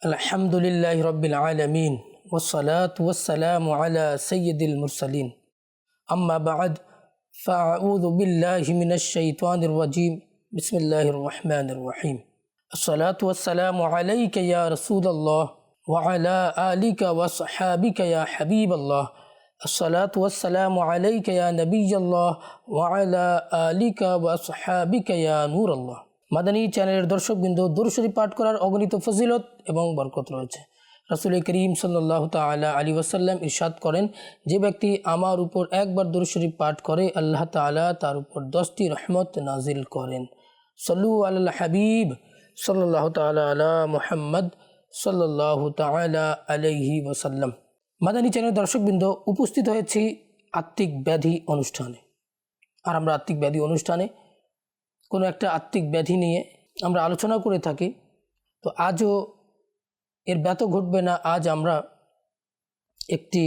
আলহামদুলিল্লাহি রাব্বিল আলামিন ওয়াসসালাতু ওয়াসসালামু আলা সাইয়্যিদিল মুরসালিন আম্মা বা'দ ফাআউযু বিল্লাহি মিনাশ শাইতানির রাজীম বিসমিল্লাহির রহমানির রহিম আসসালাতু ওয়াসসালামু আলাইকা ইয়া রাসূলাল্লাহ ওয়া আলা আলিকা ওয়া আসহাবিকা ইয়া হাবিবাল্লাহ আসসালাতু ওয়াসসালামু আলাইকা ইয়া নবিয়্যাল্লাহ ওয়া আলা আলিকা ওয়া আসহাবিকা ইয়া নূরাল্লাহ। মাদানী চ্যানেলের দর্শকবৃন্দ, দুরূদ শরীফ পাঠ করার অগণিত ফজিলত এবং বরকত রয়েছে। রাসূল করিম সাল্লাল্লাহু তাআলা আলাইহি ওয়াসাল্লাম ইরশাদ করেন, যে ব্যক্তি আমার উপর একবার দুরূদ শরীফ পাঠ করে আল্লাহ তাআলা তার উপর 10টি রহমত নাজিল করেন। সল্লু আলাল হাবিব সাল্লাল্লাহু তাআলা আলা মুহাম্মদ সাল্লাল্লাহু তাআলা আলাইহি ওয়াসাল্লাম। মাদানী চ্যানেলের দর্শকবৃন্দ, উপস্থিত হয়েছি আত্মিক ব্যাধি অনুষ্ঠানে। আর আমরা আত্মিক ব্যাধি অনুষ্ঠানে কোনো একটা আত্মিক ব্যাধি নিয়ে আমরা আলোচনা করে থাকি। তো আজও এর ব্যত ঘটবে না। আজ আমরা একটি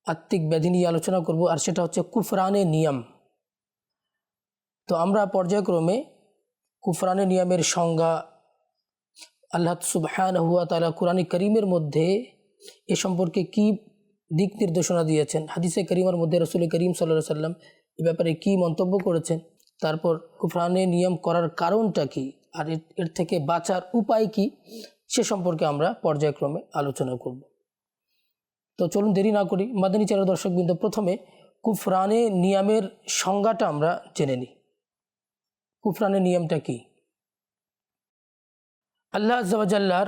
আত্মিক ব্যাধি নিয়ে আলোচনা করব, আর সেটা হচ্ছে কুফরানে নিয়ম। তো আমরা পর্যায়ক্রমে কুফরানে নিয়মের সংজ্ঞা, আল্লাহ সুবহানাহু ওয়া তাআলা কুরআনে কারীমের মধ্যে এ সম্পর্কে কী দিক নির্দেশনা দিয়েছেন, হাদিসে কারীমের মধ্যে রাসূল করিম সাল্লাল্লাহু আলাইহি ওয়াসাল্লাম এ ব্যাপারে কী মন্তব্য করেছেন, তারপর কুফরানে নিয়ম করার কারণটা কি, আর এর থেকে বাঁচার উপায় কি, সে সম্পর্কে আমরা পর্যায়ক্রমে আলোচনা করব। তো চলুন দেরি না করি, মাদানী চ্যানেলের দর্শকবৃন্দ, প্রথমে কুফরানে নিয়মের সংজ্ঞাটা আমরা জেনে নিই। কুফরানে নিয়মটা কি? আল্লাহ আযজা ওয়া জাল্লার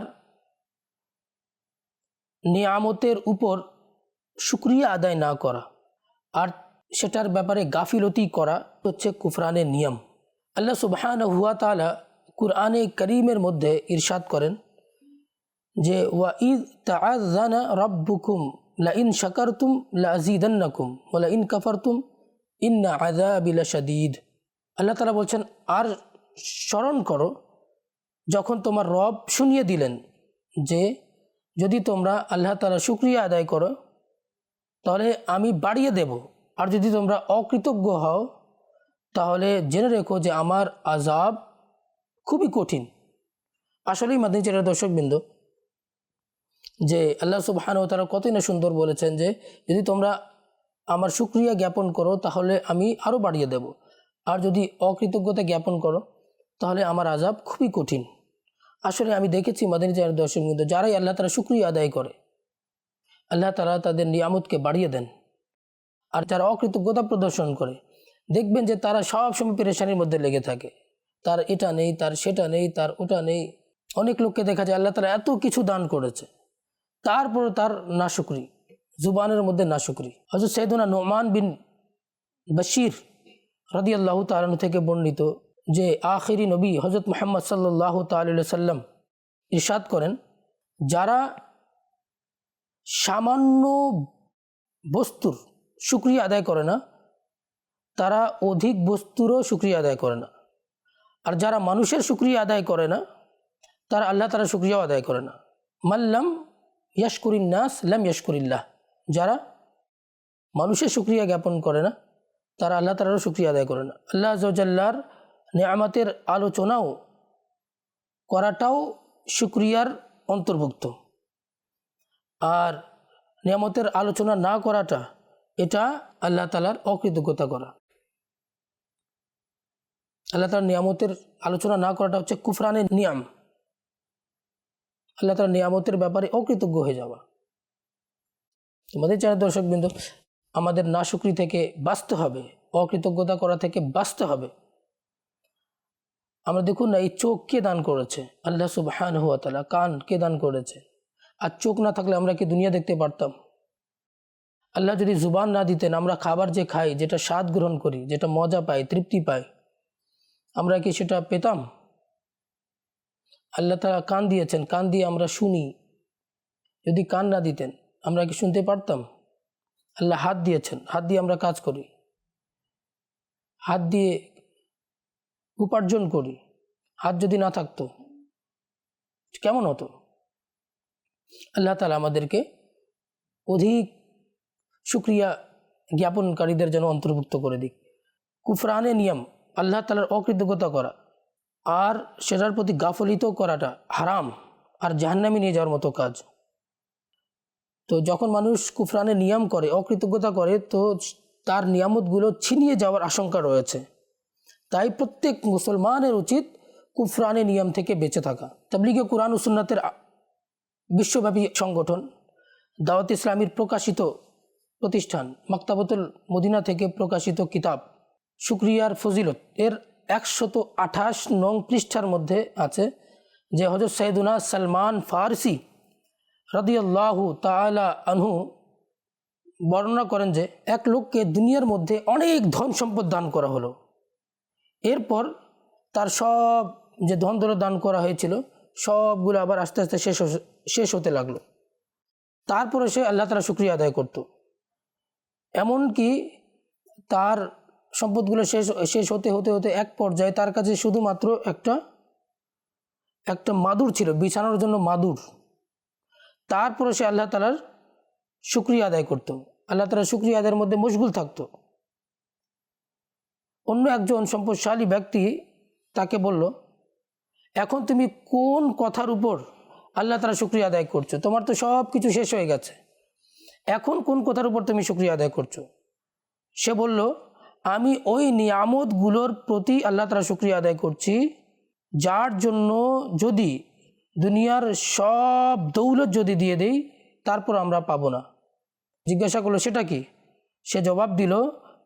নিয়ামতের উপর শুকরিয়া আদায় না করা আর সেটার ব্যাপারে গাফিলতি করা হচ্ছে কুফরানের নিয়ম। আল্লাহ সুবহানাহু ওয়া তাআলা কুরআনে কারীমের মধ্যে ইরশাদ করেন যে, ওয়া ইয তাআযানা রাব্বুকুম লা ইন শাকারতুম লা আযীদান্নাকুম ওয়া লা ইন কাফারতুম ইন্না আযাবি লাশাদীদ। আল্লাহ তাআলা বলছেন, আর স্মরণ করো যখন তোমার রব শুনিয়ে দিলেন যে যদি তোমরা আল্লাহ তাআলা শুকরিয়া আদায় করো তাহলে আমি বাড়িয়ে দেব, আর যদি তোমরা অকৃতজ্ঞ হও তাহলে জেনে রেখো যে আমার আযাব খুবই কঠিন। আসলেই মাদানী চ্যানেলের দর্শকবৃন্দ, যে আল্লাহ সুবহানাহু ওয়া তাআলা কতই না সুন্দর বলেছেন যে যদি তোমরা আমার শুকরিয়া জ্ঞাপন করো তাহলে আমি আরও বাড়িয়ে দেব, আর যদি অকৃতজ্ঞতা জ্ঞাপন করো তাহলে আমার আযাব খুবই কঠিন। আসলে আমি দেখেছি মাদানী চ্যানেলের দর্শকবৃন্দ, যারাই আল্লাহ তাআলা শুকরিয়া আদায় করে আল্লাহ তাআলা তাদের নিয়ামতকে বাড়িয়ে দেন, আর যারা অকৃতজ্ঞতা প্রদর্শন করে দেখবেন যে তারা সবসময় পেরেশানির মধ্যে লেগে থাকে। তার এটা নেই, তার সেটা নেই, তার ওটা নেই। অনেক লোককে দেখা যায় আল্লাহ তাআলা এত কিছু দান করেছে, তারপর তার নাশুকরি, জুবানের মধ্যে নাশুকরি। হযরত সাইয়েদুনা নুমান বিন বশীর রাদিয়াল্লাহু তাআলা আনহু থেকে বর্ণিত যে আখিরি নবী হযরত মুহাম্মদ সাল্লাল্লাহু তাআলা আলাইহি ওয়াসাল্লাম ইরশাদ করেন, যারা সামান্য বস্তুর শুকরিয়া আদায় করে না তারা অধিক বস্তুরও শুকরিয়া আদায় করে না, আর যারা মানুষের শুকরিয়া আদায় করে না তারা আল্লাহ তাআলার শুকরিয়াও আদায় করে না। মাল্লাম ইয়াশকুরিন নাস লাম ইয়াশকুরিল্লাহ। যারা মানুষের শুকরিয়া জ্ঞাপন করে না তারা আল্লাহ তাআলারও শুকরিয়া আদায় করে না। আল্লাহ আযজা ওয়া জাল্লার নিয়ামতের আলোচনাও করাটাও শুকরিয়ার অন্তর্ভুক্ত, আর নিয়ামতের আলোচনা না করাটা এটা আল্লাহ তাআলার অকৃতজ্ঞতা করা। আল্লাহ তাআলার নিয়ামতের আলোচনা না করাটা হচ্ছে কুফরানের নিয়ম, আল্লাহ তাআলার নিয়ামতের ব্যাপারে অকৃতজ্ঞ হয়ে যাওয়া। তোমাদের চ্যানেল দর্শকবৃন্দ, আমাদের নাশুকরি থেকে বাঁচতে হবে, অকৃতজ্ঞতা করা থেকে বাঁচতে হবে। আমরা দেখুন না, এই চোখ কে দান করেছে? আল্লাহ সুবহানাহু ওয়া তাআলা। কান কে দান করেছে? আর চোখ না থাকলে আমরা কি দুনিয়া দেখতে পারতাম? আল্লাহ যদি জুবান না দিতেন, আমরা খাবার যে খাই, যেটা স্বাদ গ্রহণ করি, যেটা মজা পাই, তৃপ্তি পাই, আমরা কি সেটা পেতাম? আল্লাহ তাআলা কান দিয়েছেন, কান দিয়ে আমরা শুনি। যদি কান না দিতেন আমরা কি শুনতে পারতাম? আল্লাহ হাত দিয়েছেন, হাত দিয়ে আমরা কাজ করি, হাত দিয়ে উপার্জন করি। হাত যদি না থাকতো কেমন হতো? আল্লাহ তাআলা আমাদেরকে অধিক শুকরিয়া জ্ঞাপনকারীদের যেন অন্তর্ভুক্ত করে দিক। কুফরানে নিয়ম, আল্লাহ তাআলার অকৃতজ্ঞতা করা আর সেটার প্রতি গাফলিত করাটা হারাম। আর জাহান্নামে নিয়ে যাওয়ার মতো কাজ। তো যখন মানুষ কুফরানের নিয়ম করে, অকৃতজ্ঞতা করে, তো তার নিয়ামতগুলো ছিনিয়ে যাওয়ার আশঙ্কা রয়েছে। তাই প্রত্যেক মুসলমানের উচিত কুফরানের নিয়ম থেকে বেঁচে থাকা। তাবলীগে কুরআন ও সুন্নাতের বিশ্বব্যাপী সংগঠন দাওয়াত ইসলামীর প্রকাশিত প্রতিষ্ঠান মাকতাবাতুল মদিনা থেকে প্রকাশিত কিতাব শুকরিয়ার ফজিলত এর 128 নং পৃষ্ঠার মধ্যে আছে যে হযরত সৈয়দুনা সালমান ফারসি রাদিয়াল্লাহু তাআলা আনহু বর্ণনা করেন যে এক লোককে দুনিয়ার মধ্যে অনেক ধন সম্পদ দান করা হলো। এরপর তার সব যে ধন দৌলত দান করা হয়েছিল সবগুলো আবার আস্তে আস্তে শেষ হতে লাগলো। তারপরে সে আল্লাহ তাআলার শুকরিয়া আদায় করত। এমনকি তার সম্পদগুলো শেষ হতে হতে হতে এক পর্যায়ে তার কাছে শুধুমাত্র একটা মাদুর ছিল, বিছানোর জন্য মাদুর। তারপরে সে আল্লাহ তাআলার শুকরিয়া আদায় করত, আল্লাহ তাআলার শুকরিয়া আদায়ের মধ্যে মশগুল থাকত। অন্য একজন সম্পদশালী ব্যক্তি তাকে বলল, এখন তুমি কোন কথার উপর আল্লাহ তাআলার শুকরিয়া আদায় করছো? তোমার তো সব কিছু শেষ হয়ে গেছে, এখন কোন কথার উপর তুমি শুকরিয়া আদায় করছো? সে বলল, আমি ওই নিয়ামতগুলোর প্রতি আল্লাহ তাআলার শুকরিয়া আদায় করছি যার জন্য যদি দুনিয়ার সব দৌলত যদি দিয়ে দেই তারপর আমরা পাবো না। জিজ্ঞাসা করলো, সেটা কি? সে জবাব দিল,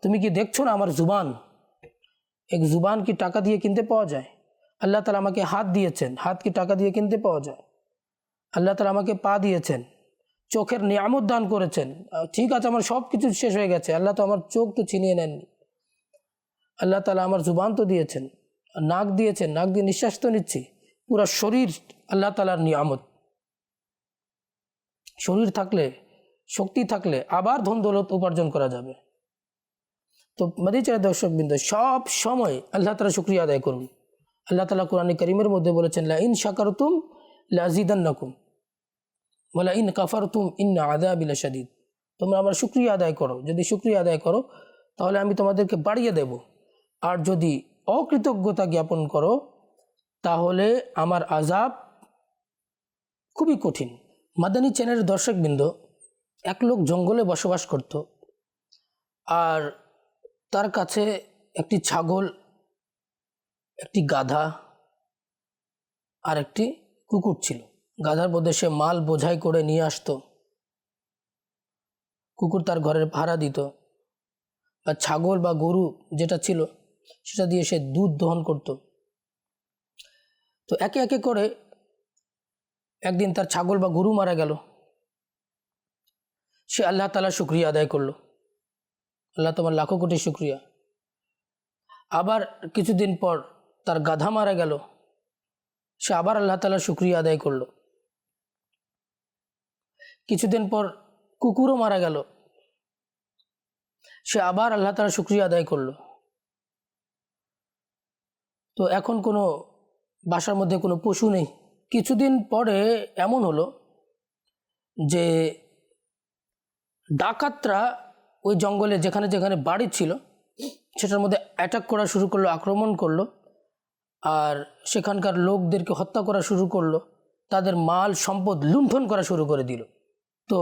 তুমি কি দেখছো না আমার জুবান? এক জুবান কি টাকা দিয়ে কিনতে পাওয়া যায়? আল্লাহ তাআলা আমাকে হাত দিয়েছেন, হাত কি টাকা দিয়ে কিনতে পাওয়া যায়? আল্লাহ তাআলা আমাকে পা দিয়েছেন, চোখের নিয়ামত দান করেছেন। ঠিক আছে, আমার সব কিছু শেষ হয়ে গেছে, আল্লাহ তো আমার চোখ তো ছিনিয়ে নেননি। আল্লাহ তাআলা আমার জুবান তো দিয়েছেন, নাক দিয়েছেন, নাক দিয়ে নিঃশ্বাস তো নিচ্ছি। পুরা শরীর আল্লাহ তাআলার নিয়ামত। শরীর থাকলে, শক্তি থাকলে আবার ধন দৌলত উপার্জন করা যাবে। তো মাদিচার দর্শকবৃন্দ, সব সময় আল্লাহ তাআলার শুকরিয়া আদায় করুন। আল্লাহ তাআলা কোরআনে কারীমের মধ্যে বলেছেন, লা ইন শাকারতুম লাযিদান্নাকুম ওয়া লা ইন কাফারতুম ইন্না আযাবি লাশাদীদ। তোমরা আমার শুকরিয়া আদায় করো, যদি শুকরিয়া আদায় করো তাহলে আমি তোমাদেরকে বাড়িয়ে দেব, আর যদি অকৃতজ্ঞতা জ্ঞাপন করো তাহলে আমার আযাব খুবই কঠিন। মাদানী চ্যানেলের দর্শকবৃন্দ, এক লোক জঙ্গলে বসবাস করত, আর তার কাছে একটি ছাগল, একটি গাধা আর একটি কুকুর ছিল। গাধার মধ্যে সে মাল বোঝাই করে নিয়ে আসতো, কুকুর তার ঘরের ভাড়া দিত, আর ছাগল বা গরু যেটা ছিল সেটা দিয়ে সে দুধ দহন করত। তো একে একে করে একদিন তার ছাগল বা গরু মারা গেল। সে আল্লাহ তাআলার শুকরিয়া আদায় করলো, আল্লাহ তোমার লাখো কোটি শুকরিয়া। আবার কিছুদিন পর তার গাধা মারা গেল, সে আবার আল্লাহ তাআলার শুকরিয়া আদায় করলো। কিছুদিন পর কুকুরও মারা গেল, সে আবার আল্লাহ তাআলার শুকরিয়া আদায় করলো। তো এখন কোনো বাসার মধ্যে কোনো পশু নেই। কিছুদিন পরে এমন হলো যে ডাকাতরা ওই জঙ্গলে যেখানে যেখানে বাড়ি ছিল সেটার মধ্যে অ্যাটাক করা শুরু করলো, আক্রমণ করলো, আর সেখানকার লোকদেরকে হত্যা করা শুরু করলো, তাদের মাল সম্পদ লুণ্ঠন করা শুরু করে দিল। তো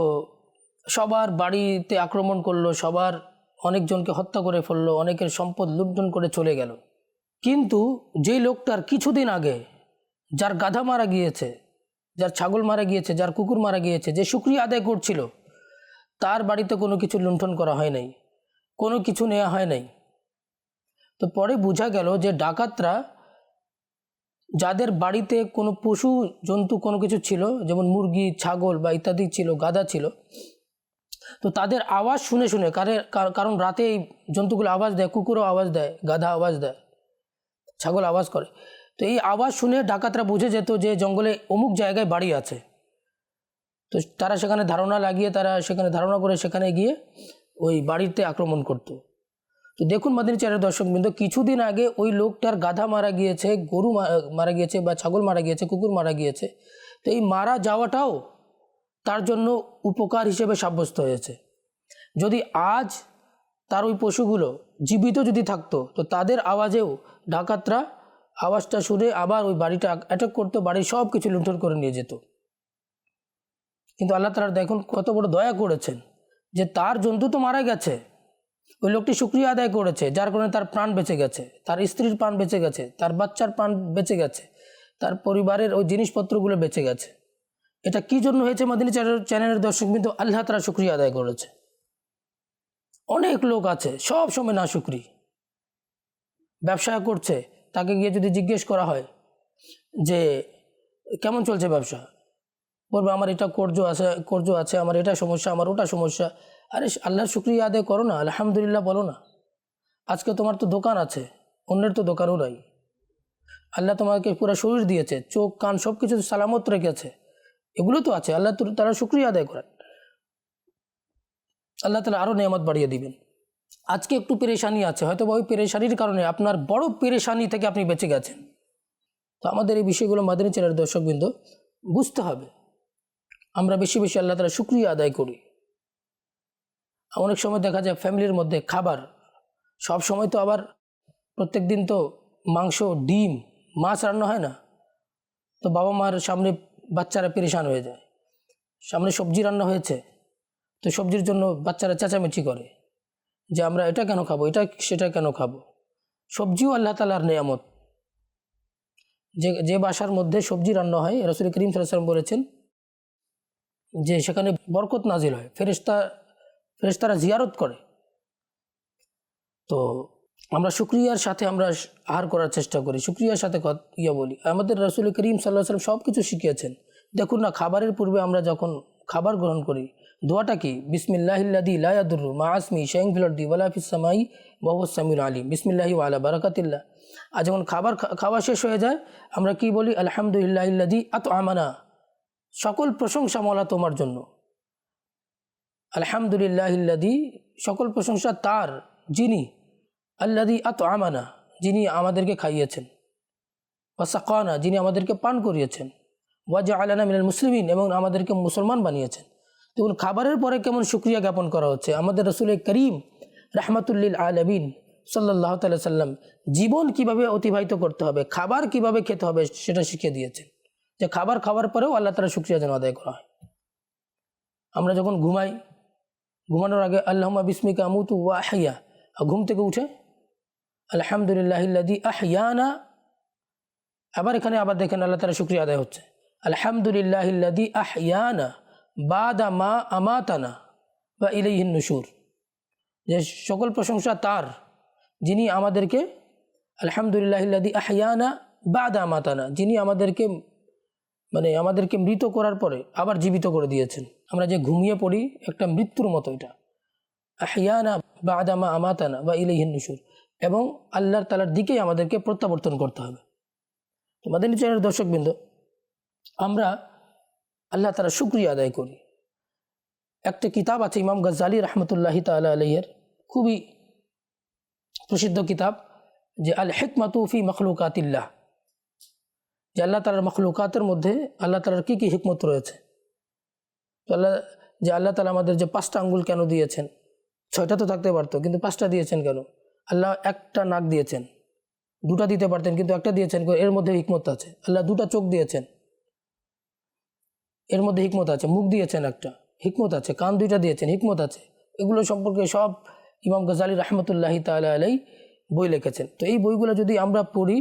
সবার বাড়িতে আক্রমণ করলো, সবার অনেকজনকে হত্যা করে ফেললো, অনেকের সম্পদ লুণ্ঠন করে চলে গেল। কিন্তু যেই লোকটার কিছুদিন আগে যার গাধা মারা গিয়েছে, যার ছাগল মারা গিয়েছে, যার কুকুর মারা গিয়েছে, যে শুকরিয়া আদায় করছিল, তার বাড়িতে কোনো কিছু লুণ্ঠন করা হয় নাই, কোনো কিছু নেওয়া হয় নাই। তো পরে বোঝা গেল যে ডাকাতরা যাদের বাড়িতে কোনো পশু জন্তু কোনো কিছু ছিল, যেমন মুরগি, ছাগল বা ইত্যাদি ছিল, গাধা ছিল, তো তাদের আওয়াজ শুনে শুনে, কারণ রাতে এই জন্তুগুলো আওয়াজ দেয়, কুকুরও আওয়াজ দেয়, গাধা আওয়াজ দেয়, ছাগল আওয়াজ করে। তো এই আওয়াজ শুনে ডাকাতরা বুঝে যেত যে জঙ্গলে অমুক জায়গায় বাড়ি আছে। তো তারা সেখানে ধারণা লাগিয়ে, ধারণা করে সেখানে গিয়ে ওই বাড়িতে আক্রমণ করত। তো দেখুন মাদানী চ্যানেলের দর্শকবৃন্দ, কিছুদিন আগে ওই লোকটার গাধা মারা গিয়েছে, গরু মারা গিয়েছে, বা ছাগল মারা গিয়েছে, কুকুর মারা গিয়েছে। তো এই মারা যাওয়াটাও তার জন্য উপকার হিসেবে সাব্যস্ত হয়েছে। যদি আজ তার ওই পশুগুলো জীবিত যদি থাকতো, তো তাদের আওয়াজেও ডাকাতরা আওয়াজটা শুনে আবার ওই বাড়িটা অ্যাটাক করতো, বাড়ির সব কিছু লুণ্ঠন করে নিয়ে যেত। কিন্তু আল্লাহ তাআলা দেখুন কত বড় দয়া করেছেন যে তার জন্তু তো মারা গেছে, ওই লোকটি শুকরিয়া আদায় করেছে, যার কারণে তার প্রাণ বেঁচে গেছে, তার স্ত্রীর প্রাণ বেঁচে গেছে, তার বাচ্চার প্রাণ বেঁচে গেছে, তার পরিবারের ওই জিনিসপত্রগুলো বেঁচে গেছে। এটা কি জন্য হয়েছে মাদিনী চ্যানেলের দর্শকবৃন্দ? আল্লাহ তাআলা শুকরিয়া আদায় করেছে। অনেক লোক আছে সব সময় না শুকরি, ব্যবসা করছে, তাকে গিয়ে যদি জিজ্ঞেস করা হয় যে কেমন চলছে ব্যবসা, বলবে আমার এটা কর্জ আছে, আমার এটা সমস্যা, আমার ওটা সমস্যা। আরে আল্লাহর শুকরিয়া আদায় করো না, আলহামদুলিল্লাহ বলো না। আজকে তোমার তো দোকান আছে, অন্যের তো দোকানও নাই। আল্লাহ তোমাকে পুরো শরীর দিয়েছে, চোখ কান সব কিছু সালামত রেখেছে, এগুলো তো আছে। আল্লাহ তারা শুকরিয়া আদায় করেন, আল্লাহ তাআলা আরও নেয়ামত বাড়িয়ে দিবেন। আজকে একটু পেরেশানি আছে, হয়তো ওই পেরেশানির কারণে আপনার বড় পেরেশানি থেকে আপনি বেঁচে গেছেন। তো আমাদের এই বিষয়গুলো মাদানী চ্যানেলের দর্শকবৃন্দ বুঝতে হবে। আমরা বেশি বেশি আল্লাহ তাআলা শুকরিয়া আদায় করি। অনেক সময় দেখা যায় ফ্যামিলির মধ্যে খাবার সব সময় তো আবার প্রত্যেক দিন তো মাংস, ডিম, মাছ রান্না হয় না। তো বাবা মার সামনে বাচ্চারা পেরেশান হয়ে যায়। সামনে সবজি রান্না হয়েছে, তো সবজির জন্য বাচ্চারা চেঁচামেচি করে যে আমরা এটা কেন খাবো, এটা সেটা কেন খাবো। সবজিও আল্লাহ তাআলার নেয়ামত। যে বাসার মধ্যে সবজি রান্না হয়, রাসূল করিম সাল্লাল্লাহু আলাইহি ওয়াসাল্লাম বলেছেন যে সেখানে বরকত নাজিল হয়, ফেরেশতারা জিয়ারত করে। তো আমরা শুকরিয়ার সাথে আমরা আহার করার চেষ্টা করি, শুকরিয়ার সাথে বলি। আমাদের রাসূল করিম সাল্লাল্লাহু আলাইহি ওয়াসাল্লাম সব কিছু শিখিয়েছেন। দেখুন না, খাবারের পূর্বে আমরা যখন খাবার গ্রহণ করি দোয়াটা কি? বিসমিল্লাহিল্লাযী লা ইয়াদুররু মা ইসমি শাইউন ফিল আরদি ওয়ালা ফিস সামাই ওয়া হুয়াস সামিউল আলিম, বিসমিল্লাহি ওয়া আলা বারাকাতিল্লাহ। আর যখন খাওয়া শেষ হয়ে যায় আমরা কি বলি? আলহামদুলিল্লাহিল্লাযী আত'আমানা, সকল প্রশংসা মওলা তোমার জন্য। আলহামদুলিল্লাহিল্লাযী, সকল প্রশংসা তার যিনি, আল্লাযী আত'আমানা, যিনি আমাদেরকে খাইয়েছেন, ওয়া সাকানা, যিনি আমাদেরকে পান করিয়েছেন, ওয়া জাআলানা মিনাল মুসলিমিন, এবং আমাদেরকে মুসলমান বানিয়েছেন। দেখুন খাবারের পরে কেমন শুকরিয়া জ্ঞাপন করা হচ্ছে। আমাদের রাসূল করিম রাহমাতুল লিল আলামিন সাল্লাল্লাহু তাআলা সাল্লাম জীবন কিভাবে অতিবাহিত করতে হবে, খাবার কিভাবে খেতে হবে সেটা শিখিয়ে দিয়েছেন, যে খাবার খাওয়ার পরেও আল্লাহ তাআলা শুকরিয়া যেন আদায় করা হয়। আমরা যখন ঘুমাই, ঘুমানোর আগে আল্লাহুম্মা বিসমিকা আমুতু ওয়া আহইয়া, ঘুম থেকে উঠে আলহামদুলিল্লাহিল্লাযী আহইয়ানা, আবার এখানে আবার দেখেন আল্লাহ তাআলা শুকরিয়া আদায় হচ্ছে। আলহামদুলিল্লাহিল্লাযী আহইয়ানা বাদা মা আমাতানা ওয়া ইলাইহিন নুশুর, যে সকল প্রশংসা তার যিনি আমাদেরকে, আলহামদুলিল্লাহিল্লাযী আহইয়ানা বাদা আমাতানা, যিনি আমাদেরকে মৃত করার পরে আবার জীবিত করে দিয়েছেন। আমরা যে ঘুমিয়ে পড়ি একটা মৃত্যুর মতো, এটা আহইয়ানা বাদা মা আমাতানা ওয়া ইলাইহিন নুশুর, এবং আল্লাহ তাআলার দিকেই আমাদেরকে প্রত্যাবর্তন করতে হবে। তো মাদানী চ্যানেলের দর্শকবৃন্দ, আমরা আল্লাহ তাআলা শুকরিয়া আদায় করি। একটা কিতাব আছে ইমাম গাজ্জালী রাহমাতুল্লাহি তাআলা আলাইহির, খুবই প্রসিদ্ধ কিতাব, যে আল হিকমাতু ফি মখলুকাতিল্লাহ, যে আল্লাহ তাআলার মখলুকাতের মধ্যে আল্লাহ তাআলার কী কী হিকমত রয়েছে। তো আল্লাহ তাআলা আমাদের যে 5টা আঙ্গুল কেন দিয়েছেন, 6টা তো থাকতে পারতো, কিন্তু 5টা দিয়েছেন কেন? আল্লাহ একটা নাক দিয়েছেন, 2টা দিতে পারতেন, কিন্তু একটা দিয়েছেন, এর মধ্যে হিকমত আছে। আল্লাহ 2টা চোখ দিয়েছেন, এর মধ্যে হিকমত আছে। মুখ দিয়েছেন, একটা হিকমত আছে। কান 2টা দিয়েছেন, হিকমত আছে। এগুলো সম্পর্কে সব ইমাম গাজ্জালী রাহমাতুল্লাহি তাআলা আলাইহি বই লিখেছেন। তো এই বইগুলো যদি আমরা পড়ি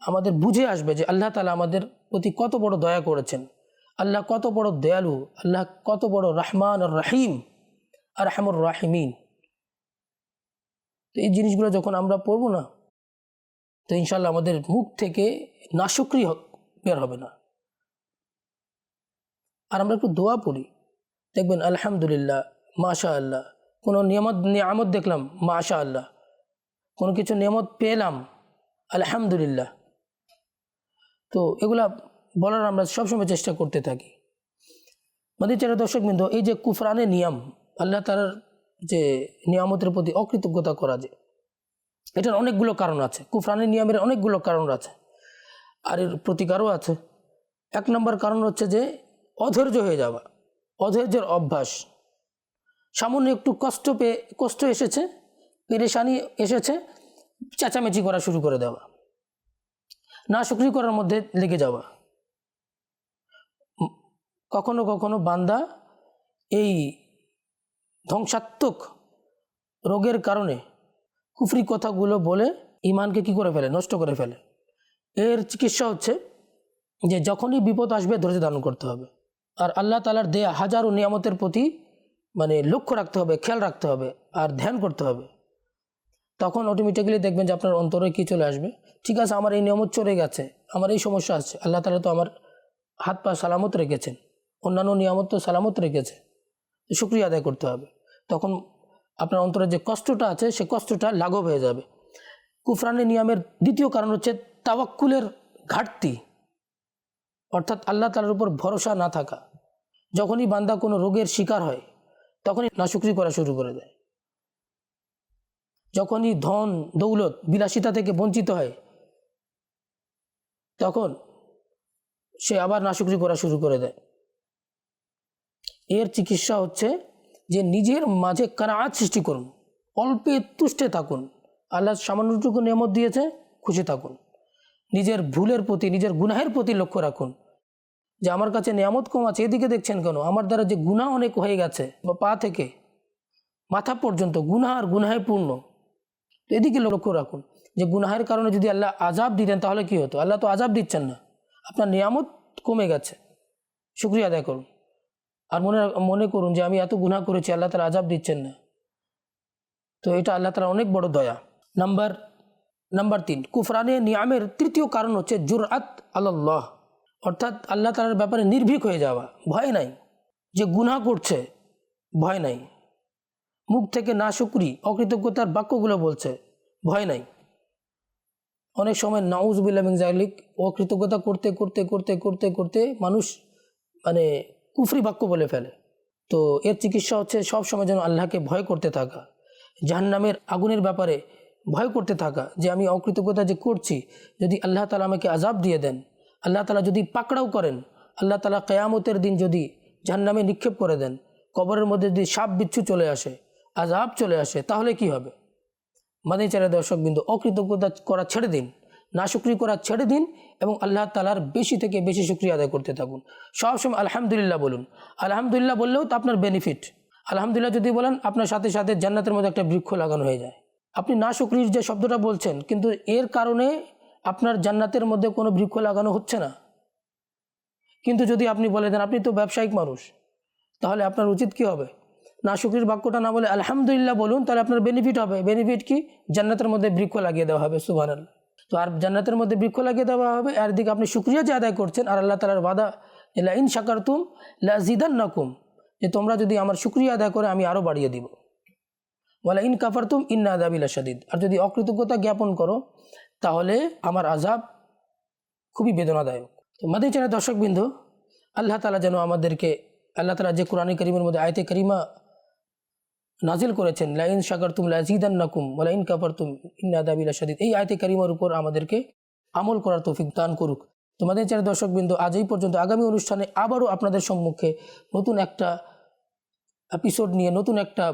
আমাদের বুঝে আসবে যে আল্লাহ তাআলা আমাদের প্রতি কত বড় দয়া করেছেন, আল্লাহ কত বড় দয়ালু, আল্লাহ কত বড় রহমান আর রহিম আর আরহামুর রাহিমিন। তো এই জিনিসগুলো যখন আমরা পড়ব না, তো ইনশাআল্লাহ আমাদের মুখ থেকে নাশুকরি বের হবে না। আর আমরা একটু দোয়া পড়ি, দেখবেন আলহামদুলিল্লাহ, মাশা আল্লাহ। কোনো নিয়ামত দেখলাম, মাশা আল্লাহ। কোনো কিছু নিয়ামত পেলাম, আলহামদুলিল্লাহ। তো এগুলা বলার আমরা সবসময় চেষ্টা করতে থাকি। মাদানী চ্যানেলের দর্শকবৃন্দ, এই যে কুফরানের নিয়ম, আল্লাহ তাআলার যে নিয়ামতের প্রতি অকৃতজ্ঞতা করা, যে এটার অনেকগুলো কারণ আছে। কুফরানের নিয়মের অনেকগুলো কারণ আছে, আর এর প্রতিকারও আছে। 1 নম্বর কারণ হচ্ছে যে অধৈর্য হয়ে যাওয়া, অধৈর্যের অভ্যাস। সামান্য একটু কষ্ট এসেছে, পেরেশানি এসেছে, চেঁচামেচি করা শুরু করে দেওয়া। নাশুকরি করার মধ্যে লেগে যাওয়া। কখনো কখনো বান্দা এই ধ্বংসাত্মক রোগের কারণে কুফরি কথাগুলো বলে ইমানকে কি করে ফেলে, নষ্ট করে ফেলে। এর চিকিৎসা হচ্ছে যে যখনই বিপদ আসবে ধৈর্য ধারণ করতে হবে, আর আল্লাহ তাআলার দেয়া হাজারো নিয়ামতের প্রতি লক্ষ্য রাখতে হবে, খেয়াল রাখতে হবে, আর ধ্যান করতে হবে। তখন অটোমেটিক্যালি দেখবেন যে আপনার অন্তরে কি চলে আসবে, ঠিক আছে আমার এই নিয়ামত চলে গেছে, আমার এই সমস্যা আছে, আল্লাহ তাআলা তো আমার হাত পা সালামত রেখেছেন, অন্যান্য নিয়ামত তো সালামত রেখেছে, শুকরিয়া আদায় করতে হবে। তখন আপনার অন্তরে যে কষ্টটা আছে সে কষ্টটা লাঘব হয়ে যাবে। কুফরানি নিয়ামের দ্বিতীয় কারণ হচ্ছে তাওয়াক্কুলের ঘাটতি, অর্থাৎ আল্লাহ তাআলার উপর ভরসা না থাকা। যখনই বান্দা কোনো রোগের শিকার হয় তখনই নাশুকরি করা শুরু করে দেয়। যখনই ধন দৌলত বিলাসিতা থেকে বঞ্চিত হয় তখন সে আবার নাশুকরি করা শুরু করে দেয়। এর চিকিৎসা হচ্ছে যে নিজের মাঝে কানাআত সৃষ্টি করুন, অল্পে তুষ্টে থাকুন। আল্লাহ সামান্যটুকু নিয়ামত দিয়েছে, খুশি থাকুন। নিজের ভুলের প্রতি, নিজের গুনাহের প্রতি লক্ষ্য রাখুন যে আমার কাছে নিয়ামত কম আছে, এদিকে দেখছেন কেন? আমার দ্বারা যে গুনাহ অনেক হয়ে গেছে, পা থেকে মাথা পর্যন্ত গুনাহ আর গুনাহে পূর্ণ, এদিকে লক্ষ্য রাখুন যে গুনাহের কারণে যদি আল্লাহ আযাব দিতেন তাহলে কি হতো? আল্লাহ তো আযাব দিচ্ছেন না, আপনার নিয়ামত কমে গেছে, শুকরিয়া আদায় করুন। আর মনে করুন যে আমি এত গুনাহ করেছি, আল্লাহ তাআলা আযাব দিচ্ছেন না, তো এটা আল্লাহ তাআলার অনেক বড় দয়া। নাম্বার 3, কুফরানে নিয়ামের তৃতীয় কারণ হচ্ছে জুরআত আলাল্লাহ, অর্থাৎ আল্লাহ তাআলার ব্যাপারে নির্ভীক হয়ে যাওয়া, ভয় নাই। যে গুনাহ করছে ভয় নাই, মুখ থেকে নাশুকরি অকৃতজ্ঞতার বাক্যগুলো বলছে, ভয় নাই। অনেক সময় নাউযুবিল্লাহ মিন যালিক অকৃতজ্ঞতা করতে করতে করতে করতে করতে মানুষ কুফরি বাক্য বলে ফেলে। তো এর চিকিৎসা হচ্ছে সব সময় যেন আল্লাহকে ভয় করতে থাকা, জাহান্নামের আগুনের ব্যাপারে ভয় করতে থাকা, যে আমি অকৃতজ্ঞতা যে করছি, যদি আল্লাহ তাআলা আমাকে আযাব দিয়ে দেন, আল্লাহ তাআলা যদি পাকড়াও করেন, আল্লাহ তাআলা কিয়ামতের দিন যদি জাহান্নামে নিক্ষেপ করে দেন, কবরের মধ্যে যদি সাপ বিচ্ছু চলে আসে, আযাব চলে আসে, তাহলে কি হবে? মাদানী দর্শকবৃন্দ, অকৃতজ্ঞতা করা ছেড়ে দিন, নাশুকরি করা ছেড়ে দিন এবং আল্লাহ তাআলার বেশি থেকে বেশি শুকরিয়া আদায় করতে থাকুন। সবসময় আলহামদুলিল্লাহ বলুন। আলহামদুলিল্লাহ বললেও তো আপনার বেনিফিট। আলহামদুলিল্লাহ যদি বলেন, আপনার সাথে সাথে জান্নাতের মধ্যে একটা বৃক্ষ লাগানো হয়ে যায়। আপনি নাশুকরির যে শব্দটা বলছেন, কিন্তু এর কারণে আপনার জান্নাতের মধ্যে কোনো বৃক্ষ লাগানো হচ্ছে না। কিন্তু যদি আপনি বলে দেন আপনি তো ব্যবসায়িক মানুষ, তাহলে আপনার উচিত কি হবে? নাশুকরির বাক্যটা না বলে আলহামদুলিল্লাহ বলুন, তাহলে আপনার বেনিফিট হবে। বেনিফিট কি? জান্নাতের মধ্যে বৃক্ষ লাগিয়ে দেওয়া হবে। সুবহানাল্লাহ। তো আর জান্নাতের মধ্যে বৃক্ষ লাগিয়ে দেওয়া হবে, আর দিকে আপনি শুকরিয়া যে আদায় করছেন, আর আল্লাহ তাআলার ওয়াদা লা ইন শাকারতুম লাযিদান্নাকুম, যে তোমরা যদি আমার শুকরিয়া আদায় করে আমি আরও বাড়িয়ে দিব। ওয়ালা ইন কাফারতুম ইন্না আযাবি লাশাদীদ, আর যদি অকৃতজ্ঞতা জ্ঞাপন করো তাহলে আমার আযাব খুবই বেদনাদায়ক। তো মাদানী চ্যানেল দর্শকবৃন্দ, আল্লাহ তাআলা যেন আমাদেরকে, আল্লাহ তাআলা যে কোরআনে কারীমের মধ্যে আয়াতে কারিমা নাজিল করেছেন, লা ইন শাকারতুম লাযিদান্নাকুম ওয়ালা ইন কাফারতুম ইন্না আযাবি লাশাদীদ, এই আয়াতে কারিমার উপর আমাদেরকে আমল করার তৌফিক দান করুক। তো মাদানী চ্যানেল দর্শকবৃন্দ, আজ এই পর্যন্ত। আগামী অনুষ্ঠানে আবারও আপনাদের সম্মুখে নতুন একটা এপিসোড নিয়ে, নতুন একটা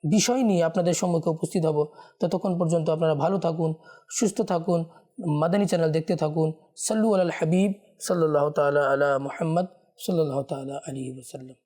বিষয় নিয়ে আপনাদের সম্মুখে উপস্থিত হব। ততক্ষণ পর্যন্ত আপনারা ভালো থাকুন, সুস্থ থাকুন, মাদানী চ্যানেল দেখতে থাকুন। সাল্লু আলাল হাবিব সাল্লাল্লাহু তাআলা আলা মুহাম্মদ সাল্লাল্লাহু তাআলা আলাইহি ওয়াসাল্লাম।